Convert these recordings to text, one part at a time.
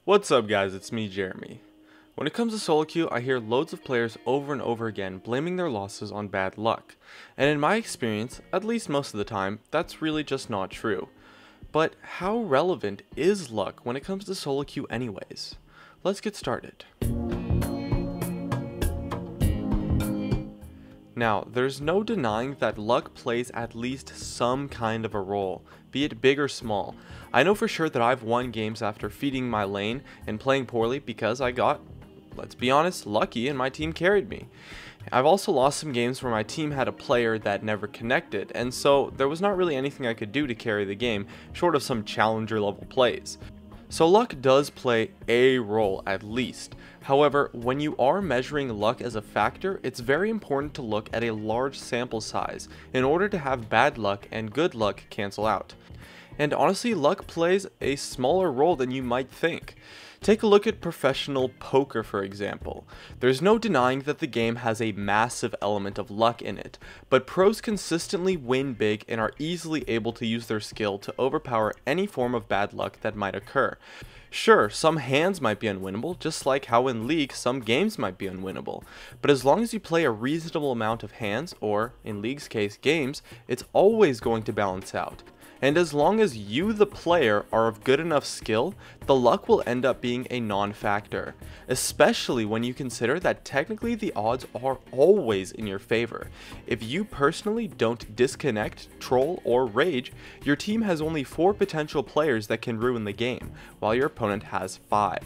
What's up guys, it's me Jeremy. When it comes to solo queue, I hear loads of players over and over again blaming their losses on bad luck. And in my experience, at least most of the time, that's really just not true. But how relevant is luck when it comes to solo queue anyways? Let's get started. Now, there's no denying that luck plays at least some kind of a role, be it big or small. I know for sure that I've won games after feeding my lane and playing poorly because I got, let's be honest, lucky and my team carried me. I've also lost some games where my team had a player that never connected, and so there was not really anything I could do to carry the game, short of some challenger level plays. So luck does play a role at least. However, when you are measuring luck as a factor, it's very important to look at a large sample size in order to have bad luck and good luck cancel out. And honestly, luck plays a smaller role than you might think. Take a look at professional poker, for example. There's no denying that the game has a massive element of luck in it, but pros consistently win big and are easily able to use their skill to overpower any form of bad luck that might occur. Sure, some hands might be unwinnable, just like how in League some games might be unwinnable, but as long as you play a reasonable amount of hands, or in League's case games, it's always going to balance out. And as long as you, the player, are of good enough skill, the luck will end up being a non-factor, especially when you consider that technically the odds are always in your favor. If you personally don't disconnect, troll, or rage, your team has only 4 potential players that can ruin the game, while your opponent has 5.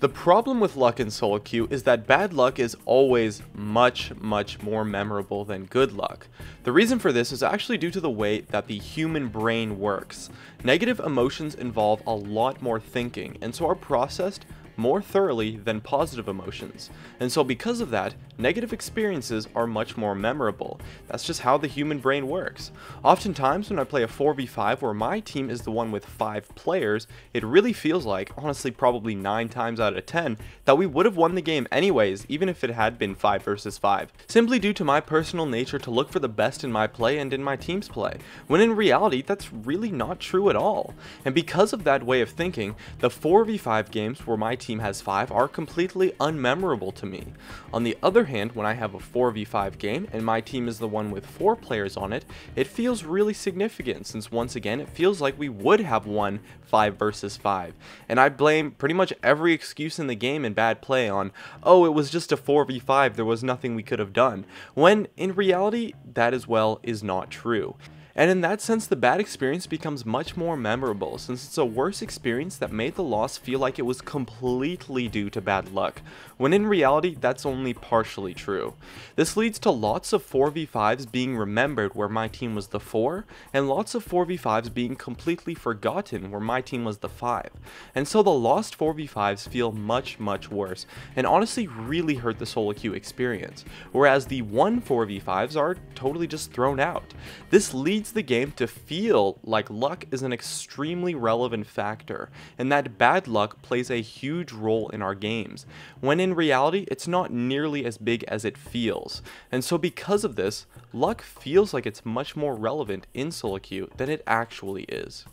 The problem with luck in solo queue is that bad luck is always much more memorable than good luck. The reason for this is actually due to the way that the human brain works. Negative emotions involve a lot more thinking and so are processed more thoroughly than positive emotions, and so because of that, negative experiences are much more memorable. That's just how the human brain works. Oftentimes when I play a 4v5 where my team is the one with 5 players, it really feels like, honestly probably 9 times out of 10, that we would have won the game anyways, even if it had been 5 versus 5, simply due to my personal nature to look for the best in my play and in my team's play, when in reality that's really not true at all. And because of that way of thinking, the 4v5 games where my team has 5 are completely unmemorable to me. On the other hand, when I have a 4v5 game and my team is the one with 4 players on it, it feels really significant since once again it feels like we would have won 5 versus 5. And I blame pretty much every excuse in the game and bad play on, oh, it was just a 4v5, there was nothing we could have done, when in reality that as well is not true. And in that sense, the bad experience becomes much more memorable since it's a worse experience that made the loss feel like it was completely due to bad luck, when in reality that's only partially true. This leads to lots of 4v5s being remembered where my team was the 4, and lots of 4v5s being completely forgotten where my team was the 5. And so the lost 4v5s feel much worse, and honestly really hurt the solo queue experience, whereas the won 4v5s are totally just thrown out. This leads the game to feel like luck is an extremely relevant factor, and that bad luck plays a huge role in our games, when in reality it's not nearly as big as it feels. And so because of this, luck feels like it's much more relevant in solo queue than it actually is.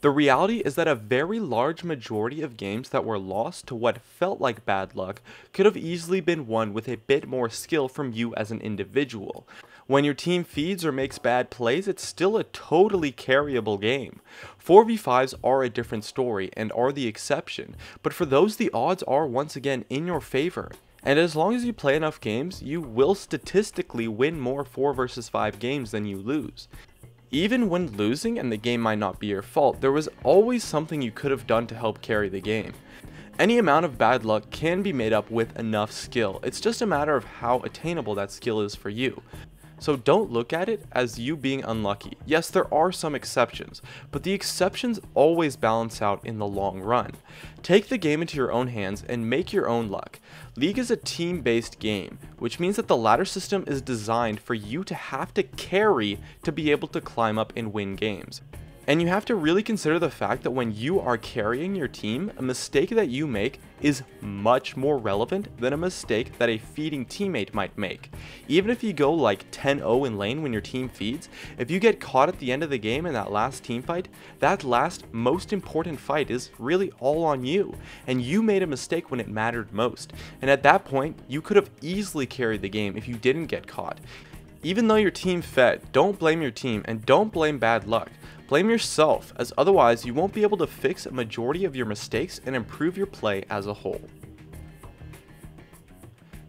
The reality is that a very large majority of games that were lost to what felt like bad luck could have easily been won with a bit more skill from you as an individual. When your team feeds or makes bad plays, it's still a totally carryable game. 4v5s are a different story and are the exception, but for those the odds are once again in your favor. And as long as you play enough games, you will statistically win more 4 versus 5 games than you lose. Even when losing and the game might not be your fault, there was always something you could have done to help carry the game. Any amount of bad luck can be made up with enough skill, it's just a matter of how attainable that skill is for you. So don't look at it as you being unlucky. Yes, there are some exceptions, but the exceptions always balance out in the long run. Take the game into your own hands and make your own luck. League is a team-based game, which means that the ladder system is designed for you to have to carry to be able to climb up and win games. And you have to really consider the fact that when you are carrying your team, a mistake that you make is much more relevant than a mistake that a feeding teammate might make. Even if you go like 10-0 in lane when your team feeds, if you get caught at the end of the game in that last team fight, that last most important fight is really all on you. And you made a mistake when it mattered most. And at that point, you could have easily carried the game if you didn't get caught. Even though your team fed, don't blame your team and don't blame bad luck. Blame yourself, as otherwise you won't be able to fix a majority of your mistakes and improve your play as a whole.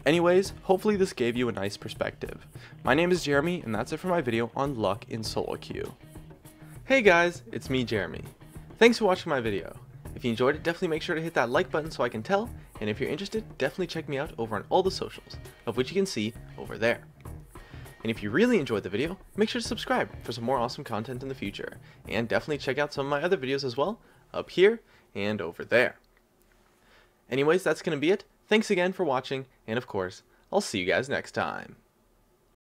Anyways, hopefully this gave you a nice perspective. My name is Jeremy, and that's it for my video on luck in solo queue. Hey guys, it's me, Jeremy. Thanks for watching my video. If you enjoyed it, definitely make sure to hit that like button so I can tell, and if you're interested, definitely check me out over on all the socials, of which you can see over there. And if you really enjoyed the video, make sure to subscribe for some more awesome content in the future. And definitely check out some of my other videos as well, up here and over there. Anyways, that's going to be it. Thanks again for watching, and of course, I'll see you guys next time.